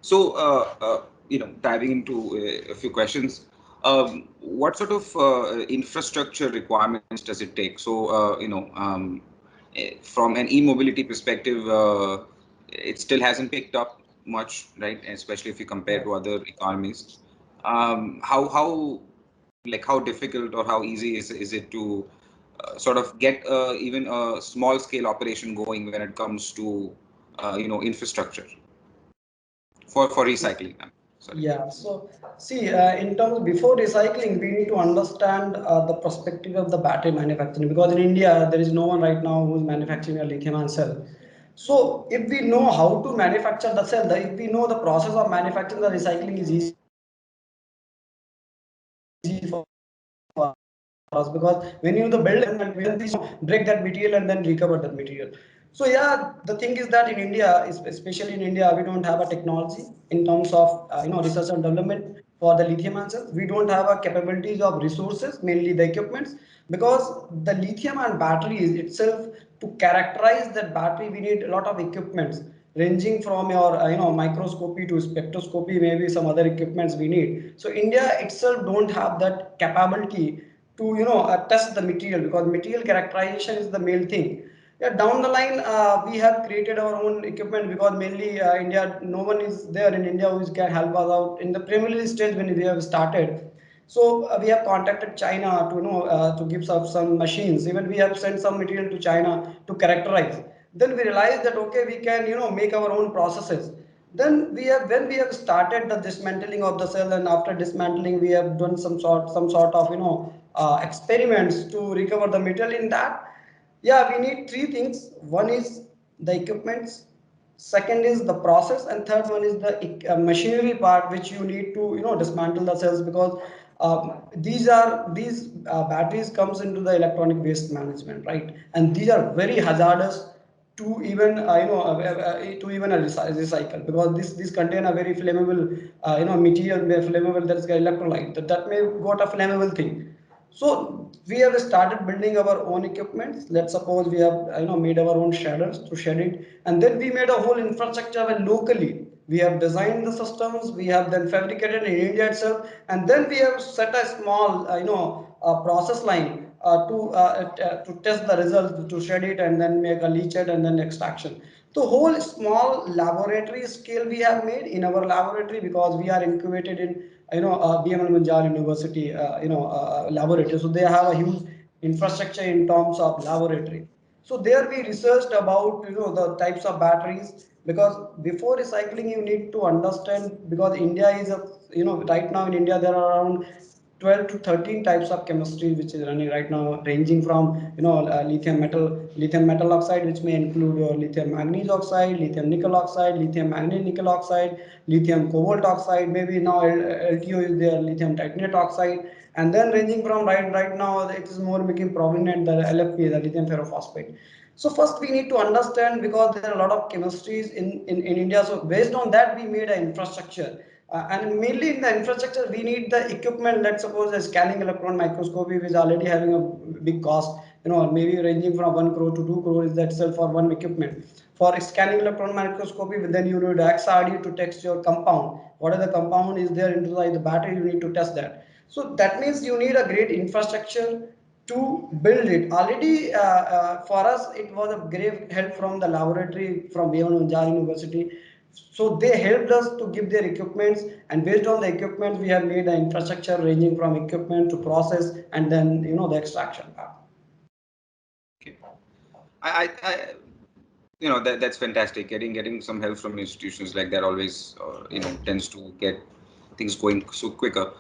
So, diving into a few questions, what sort of infrastructure requirements does it take? So, from an e-mobility perspective, it still hasn't picked up much, right? Especially if you compare Right. to other economies. How difficult or how easy is it to sort of get even a small scale operation going when it comes to infrastructure for recycling? Sorry. Yeah, so see, in terms before recycling, we need to understand the perspective of the battery manufacturing, because in India there is no one right now who is manufacturing a lithium-ion cell. So if we know how to manufacture the cell, if we know the process of manufacturing the recycling is easy for us, because when you the build it, then we just break that material and then break that material and then recover that material. So yeah, the thing is that in India, especially in India, we don't have a technology in terms of research and development for the lithium ion cells. We don't have a capabilities of resources, mainly the equipments, because the lithium ion batteries itself, to characterize that battery, we need a lot of equipments ranging from your microscopy to spectroscopy, maybe some other equipments we need. So India itself don't have that capability to test the material, because material characterization is the main thing. Yeah, down the line, we have created our own equipment, because mainly India, no one is there in India who can help us out in the preliminary stage when we have started. So we have contacted China to to give us some machines. Even we have sent some material to China to characterize. Then we realized that okay, we can make our own processes. Then when we have started the dismantling of the cell, and after dismantling we have done some sort of experiments to recover the material in that. Yeah, we need three things. One is the equipments, second is the process, and third one is the machinery part, which you need to dismantle the cells, because these batteries comes into the electronic waste management, right? And these are very hazardous to even to even a recycle, because this contain a very flammable material, flammable, that is electrolyte, that may got a flammable thing. So we have started building our own equipments. Let's suppose we have made our own shredders to shed it, and then we made a whole infrastructure locally. We have designed the systems. We have then fabricated in India itself, and then we have set a small process line to test the results, to shed it and then make a leachate and then extraction. The whole small laboratory scale we have made in our laboratory, because we are incubated in BML Manjar University laboratory. So they have a huge infrastructure in terms of laboratory. So there we researched about the types of batteries, because before recycling you need to understand, because India is a right now in India there are around 12 to 13 types of chemistry which is running right now, ranging from lithium metal oxide, which may include your lithium manganese oxide, lithium nickel oxide, lithium manganese nickel oxide, lithium cobalt oxide, maybe now LTO is there, lithium titanate oxide. And then ranging from right now it is more making prominent the LFP, the lithium ferrophosphate. So first we need to understand, because there are a lot of chemistries in India. So based on that we made an infrastructure, and mainly in the infrastructure we need the equipment. Let's suppose a scanning electron microscopy, which is already having a big cost, maybe ranging from 1 crore to 2 crore is that itself for one equipment. For scanning electron microscopy, then you need XRD to test your compound. What are the compound is there inside the battery, you need to test that. So that means you need a great infrastructure to build it. Already for us it was a great help from the laboratory from Jar University. So they helped us to give their equipments, and based on the equipment we have made an infrastructure ranging from equipment to process and then the extraction part. Okay. I that's fantastic. Getting some help from institutions like that always tends to get things going so quicker.